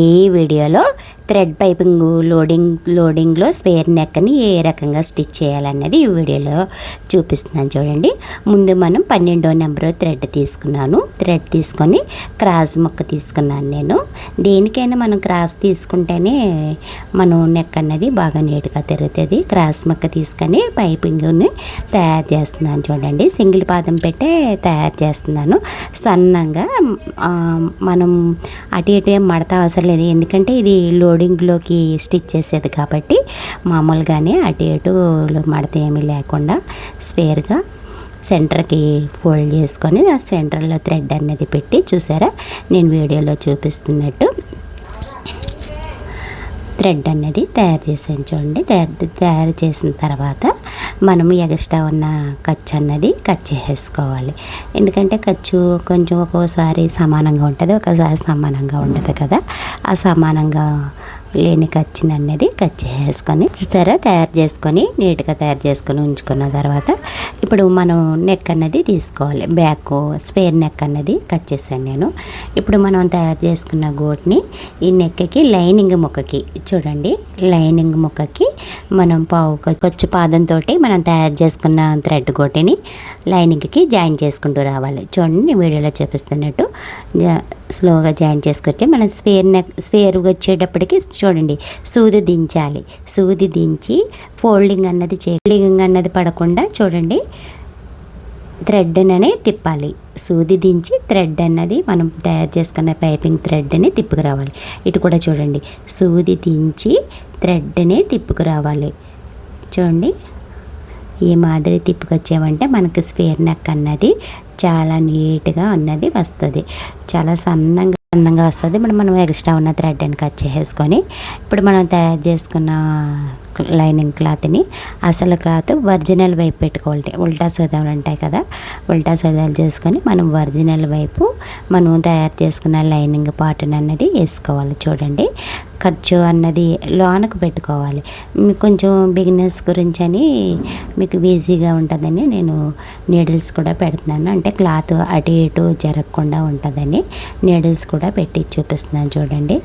ఈ వీడియోలో thread piping లోడింగ్లో square నెక్ని ఏ రకంగా స్టిచ్ చేయాలన్నది ఈ వీడియోలో చూపిస్తున్నాను చూడండి. ముందు మనం 12వ నెంబర్ థ్రెడ్ తీసుకున్నాను. థ్రెడ్ తీసుకొని క్రాస్ ముక్క తీసుకున్నాను నేను. దేనికైనా మనం క్రాస్ తీసుకుంటేనే మనం నెక్ అన్నది బాగా నీట్గా తిరుగుతుంది. క్రాస్ ముక్క తీసుకొని పైపింగ్ని తయారు చేస్తున్నాను చూడండి. సింగిల్ పాదం పెట్టే తయారు చేస్తున్నాను. సన్నంగా మనం అటు ఇటు ఏం మడత అవసరం లేదు, ఎందుకంటే ఇది లోడింగ్లోకి స్టిచ్ చేసేది కాబట్టి మామూలుగానే అటు ఇటు మడత ఏమీ లేకుండా స్క్వేర్గా సెంటర్కి ఫోల్డ్ చేసుకొని ఆ సెంటర్లో థ్రెడ్ అనేది పెట్టి, చూసారా నేను వీడియోలో చూపిస్తున్నట్టు థ్రెడ్ అనేది తయారు చేసాను చూడండి. తయారు చేసిన తర్వాత మనము ఎక్స్ట్రా ఉన్న ఖర్చు అన్నది కట్ చేసేసుకోవాలి. ఎందుకంటే ఖర్చు కొంచెం ఒక్కోసారి సమానంగా ఉంటుంది, ఒకసారి సమానంగా ఉండదు కదా. ఆ సమానంగా లేని ఖర్చుని అనేది కట్ చేసుకొని, చూసారా తయారు చేసుకొని నీట్గా తయారు చేసుకొని ఉంచుకున్న తర్వాత ఇప్పుడు మనం నెక్ అన్నది తీసుకోవాలి. బ్యాక్ స్క్వేర్ నెక్ అన్నది కట్ చేశాను నేను. ఇప్పుడు మనం తయారు చేసుకున్న గోట్ని ఈ నెక్కి లైనింగ్ ముక్కకి చూడండి, లైనింగ్ ముక్కకి మనం ఖర్చు పాదంతో మనం తయారు చేసుకున్న థ్రెడ్ గోటిని లైనింగ్కి జాయిన్ చేసుకుంటూ రావాలి. చూడండి వీడియోలో చూపిస్తున్నట్టు స్లోగా జాయిన్ చేసుకొచ్చి మనం స్క్వేర్ వచ్చేటప్పటికి చూడండి సూది దించాలి. సూది దించి ఫోల్డింగ్ అన్నది పడకుండా చూడండి థ్రెడ్ని తిప్పాలి. సూది దించి థ్రెడ్ అన్నది మనం తయారు చేసుకున్న పైపింగ్ థ్రెడ్ని తిప్పుకురావాలి. ఇటు కూడా చూడండి సూది దించి థ్రెడ్ని తిప్పుకురావాలి. చూడండి ఈ మాదిరి తిప్పుకొచ్చామంటే మనకు స్క్వేర్ నెక్ అన్నది చాలా నీట్గా అన్నది వస్తుంది, చాలా సన్నంగా వస్తుంది. ఇప్పుడు మనం ఎక్స్ట్రా ఉన్న థ్రెడ్ని కట్ చేసేసుకొని ఇప్పుడు మనం తయారు చేసుకున్న లైనింగ్ క్లాత్ని అసలు క్లాత్ ఒరిజినల్ వైపు పెట్టుకోవాలి. ఉల్టా సూదాలు ఉంటాయి కదా, ఉల్టా సూదాలు చేసుకొని మనం ఒరిజినల్ వైపు మనం తయారు చేసుకున్న లైనింగ్ పార్ట్ని అన్నది వేసుకోవాలి. చూడండి ఖర్చు అన్నది లోనకు పెట్టుకోవాలి. కొంచెం బిగినర్స్ గురించి అని మీకు ఈజీగా ఉంటుందని నేను నీడిల్స్ కూడా పెడుతున్నాను, అంటే క్లాత్ అటు ఇటు జరగకుండా ఉంటుందని నీడిల్స్ కూడా పెట్టి చూపిస్తున్నాను చూడండి.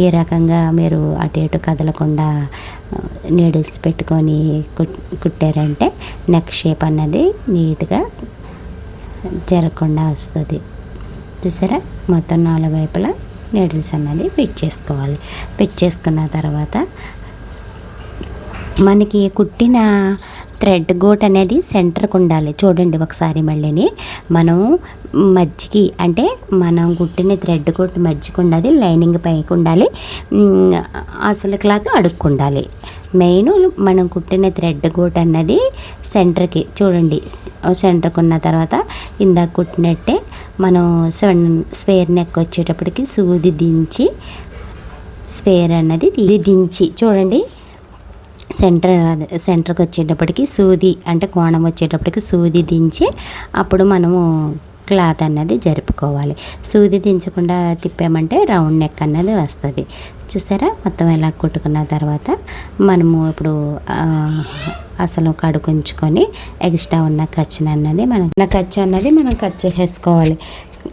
ఈ రకంగా మీరు అటు ఇటు కదలకుండా నీడిల్స్ పెట్టుకొని కుట్టారంటే నెక్ షేప్ అన్నది నీట్గా జరగకుండా వస్తుంది. చూసారా మొత్తం 4 వైపులా నీడిల్స్ అన్నది ఫిట్ చేసుకోవాలి. ఫిట్ చేసుకున్న తర్వాత మనకి కుట్టిన థ్రెడ్ గోట్ అనేది సెంటర్కి ఉండాలి. చూడండి ఒకసారి మళ్ళీని మనం మధ్యకి, అంటే మనం కుట్టిన థ్రెడ్ గోట్ మధ్యకి ఉండాలి, లైనింగ్ పైకి ఉండాలి, అసలు క్లాత్ అడుక్కుండాలి. మెయిన్ మనం కుట్టిన థ్రెడ్ గోట్ అన్నది సెంటర్కి చూడండి, సెంటర్కి ఉన్న తర్వాత ఇందాక కుట్టినట్టే మనం స్క్వేర్ నెక్ వచ్చేటప్పటికి సూది దించి స్క్వేర్ అన్నది దించి చూడండి సెంటర్కి వచ్చేటప్పటికి సూది, అంటే కోణం వచ్చేటప్పటికి సూది దించి అప్పుడు మనము క్లాత్ అన్నది జరుపుకోవాలి. సూది దించకుండా తిప్పామంటే రౌండ్ నెక్ అన్నది వస్తుంది. చూసారా మొత్తం ఇలా కుట్టుకున్న తర్వాత మనము ఇప్పుడు అసలు కడుకుంచుకొని ఎక్స్ట్రా ఉన్న ఖర్చుని అన్నది మనం కట్ చేసేసుకోవాలి.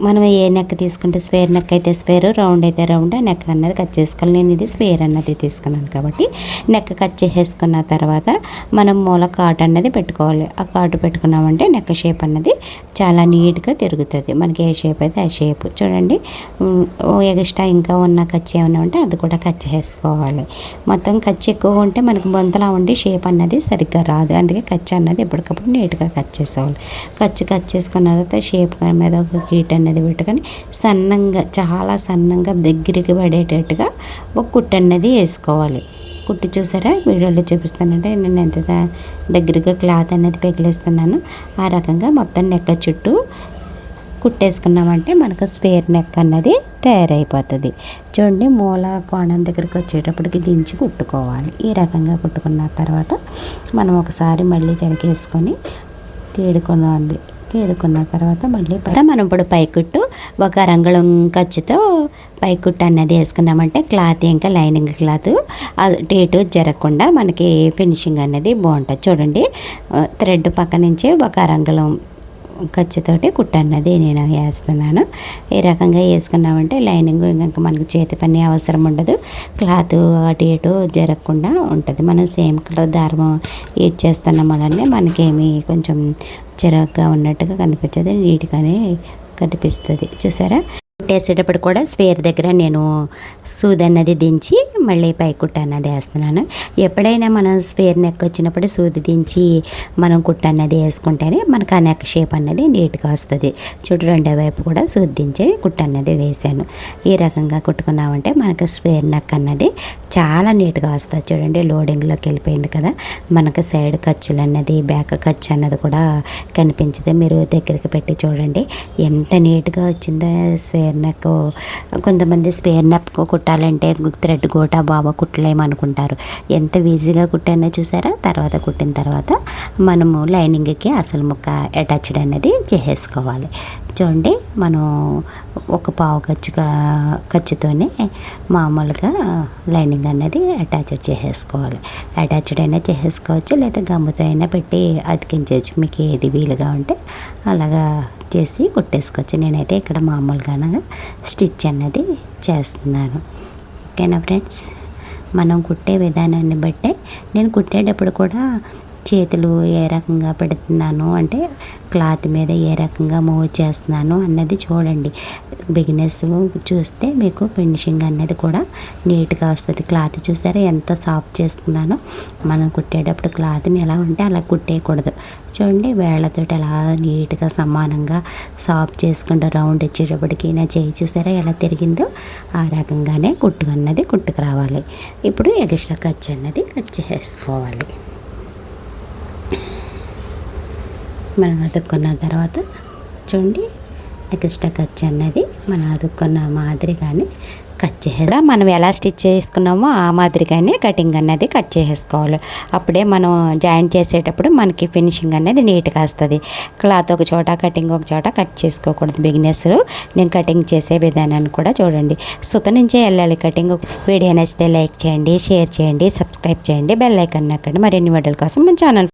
మనం ఏ నెక్ తీసుకుంటే స్క్వేర్ నెక్ అయితే స్క్వేర్, రౌండ్ అయితే రౌండ్ నెక్ అన్నది కట్ చేసుకోవాలి. నేను ఇది స్క్వేర్ అన్నది తీసుకున్నాను కాబట్టి నెక్ కట్ చేసేసుకున్న తర్వాత మనం మూల కాటు అన్నది పెట్టుకోవాలి. ఆ కాటు పెట్టుకున్నామంటే నెక్ షేప్ అన్నది చాలా నీట్గా తిరుగుతుంది. మనకి ఏ షేప్ అయితే ఆ షేప్. చూడండి ఎక్స్ట్రా ఇంకా ఉన్న ఖర్చు ఏమైనా ఉంటే అది కూడా కట్ చేసుకోవాలి. మొత్తం ఖర్చు ఎక్కువ ఉంటే మనకు బొంతలా ఉండి షేప్ అన్నది సరిగ్గా రాదు, అందుకే ఖర్చు అన్నది ఎప్పటికప్పుడు నీట్గా కట్ చేసుకోవాలి. కట్ చేసుకున్న తర్వాత షేప్ మీద ఒక గీట అన్నది పెట్టుకొని సన్నంగా, చాలా సన్నంగా దగ్గరికి పడేటట్టుగా ఒక కుట్టు అన్నది వేసుకోవాలి. కుట్టు చూసారా వీడియోలో చూపిస్తానంటే నేను ఎంతగా దగ్గరగా క్లాత్ అనేది పెగిలిస్తున్నాను. ఆ రకంగా మొత్తం నెక్ చుట్టూ కుట్టేసుకున్నామంటే మనకు స్క్వేర్ నెక్ అన్నది తయారైపోతుంది. చూడండి మూల కోణం దగ్గరికి వచ్చేటప్పటికి దించి కుట్టుకోవాలి. ఈ రకంగా కుట్టుకున్న తర్వాత మనం ఒకసారి మళ్ళీ తిరిగేసుకొని కీడుకున్న తర్వాత మళ్ళీ మనం ఇప్పుడు పైకుట్టు ఒక రంగుళం ఖర్చుతో పైకుట్టు అన్నది వేసుకున్నామంటే క్లాత్ ఇంకా లైనింగ్ క్లాత్ అటు ఇటు జరగకుండా మనకి ఫినిషింగ్ అనేది బాగుంటుంది. చూడండి థ్రెడ్ పక్క నుంచి ఒక రంగుళం ఖర్చుతోటి కుట్టు అన్నది నేను వేస్తున్నాను. ఈ రకంగా వేసుకున్నామంటే లైనింగ్ ఇంకా మనకి చేతి పని అవసరం ఉండదు. క్లాత్ అటు ఇటు జరగకుండా ఉంటుంది. మనం సేమ్ కలర్ దారం యూజ్ చేస్తున్నాం వలనే మనకేమి కొంచెం చిరాగ్గా ఉన్నట్టుగా కనిపించదు, నీట్గానే కనిపిస్తుంది. చూసారా, కుట్టేసేటప్పుడు కూడా స్వేర్ దగ్గర నేను సూది అన్నది దించి మళ్ళీ పై కుట్ట అన్నది వేస్తున్నాను. ఎప్పుడైనా మనం స్వేర్ నెక్ వచ్చినప్పుడు సూది దించి మనం కుట్ట అన్నది వేసుకుంటేనే మనకు ఆ నెక్ షేప్ అన్నది నీట్గా వస్తుంది. చూడు, రెండో వైపు కూడా సూది దించి కుట్ట అన్నది వేసాను. ఈ రకంగా కుట్టుకున్నామంటే మనకు స్వేర్ నెక్ అన్నది చాలా నీట్గా వస్తుంది. చూడండి, లోడింగ్లోకి వెళ్ళిపోయింది కదా, మనకు సైడ్ ఖర్చులు అన్నది బ్యాక్ ఖర్చు అన్నది కూడా కనిపించదు. మీరు దగ్గరికి పెట్టి చూడండి ఎంత నీట్గా వచ్చిందో స్వేర్ నెక్. కొంతమంది స్వేర్ నెక్ కుట్టాలంటే థ్రెడ్ గోటా బాబా కుట్టలేమనుకుంటారు. ఎంత ఈజీగా కుట్టానో చూసారా. తర్వాత కుట్టిన తర్వాత మనము లైనింగ్కి అసలు ముక్క అటాచ్డ్ అనేది చేసేసుకోవాలి. చూడండి, మనం ఒక పావు ఖర్చుతోనే మామూలుగా లైనింగ్ అన్నది అటాచ్డ్ చేసేసుకోవాలి. అటాచ్డ్ అయినా చేసేసుకోవచ్చు, లేదా గమ్ముతో అయినా పెట్టి అతికించవచ్చు. మీకు ఏది వీలుగా ఉంటే అలాగా చేసి కుట్టేసుకోవచ్చు. నేనైతే ఇక్కడ మామూలుగా స్టిచ్ అన్నది చేస్తున్నాను. ఓకేనా ఫ్రెండ్స్, మనం కుట్టే విధానాన్ని బట్టే నేను కుట్టేటప్పుడు కూడా చేతులు ఏ రకంగా పెడుతున్నాను అంటే క్లాత్ మీద ఏ రకంగా మూవ్ చేస్తున్నాను అన్నది చూడండి. బిగినర్స్ చూస్తే మీకు ఫినిషింగ్ అన్నది కూడా నీట్గా వస్తుంది. క్లాత్ చూసారా ఎంత సాఫ్ట్ చేస్తున్నానో. మనం కుట్టేటప్పుడు క్లాత్ని ఎలా ఉంటే అలా కుట్టేయకూడదు. చూడండి, వేళ్ళతో ఎలా నీట్గా సమానంగా సాఫ్ట్ చేసుకుంటూ రౌండ్ వచ్చేటప్పటికి నా చేయి చూసారా ఎలా తిరిగిందో ఆ రకంగానే కుట్టు అన్నది కుట్టుకు రావాలి. ఇప్పుడు ఎక్స్ట్రా ఖర్చు అన్నది కట్ చేసుకోవాలి. మనం అతుక్కున్న తర్వాత చూడండి, ఎక్స్ట్రా ఖర్చు అన్నది మనం అతుక్కున్న మాదిరిగానే కట్ చేసేదా. మనం ఎలా స్టిచ్ చేసుకున్నామో ఆ మాదిరిగానే కటింగ్ అన్నది కట్ చేసేసుకోవాలి. అప్పుడే మనం జాయింట్ చేసేటప్పుడు మనకి ఫినిషింగ్ అనేది నీట్గా వస్తుంది. క్లాత్ ఒక చోట, కటింగ్ ఒక చోట కట్ చేసుకోకూడదు. బిగినర్స్ నేను కటింగ్ చేసే విధానాన్ని కూడా చూడండి. సుత నుంచే వెళ్ళాలి కటింగ్. వీడియో నచ్చితే లైక్ చేయండి, షేర్ చేయండి, సబ్స్క్రైబ్ చేయండి, బెల్ ఐకాన్ నొక్కండి. మరిన్ని వీడియోల కోసం మన ఛానల్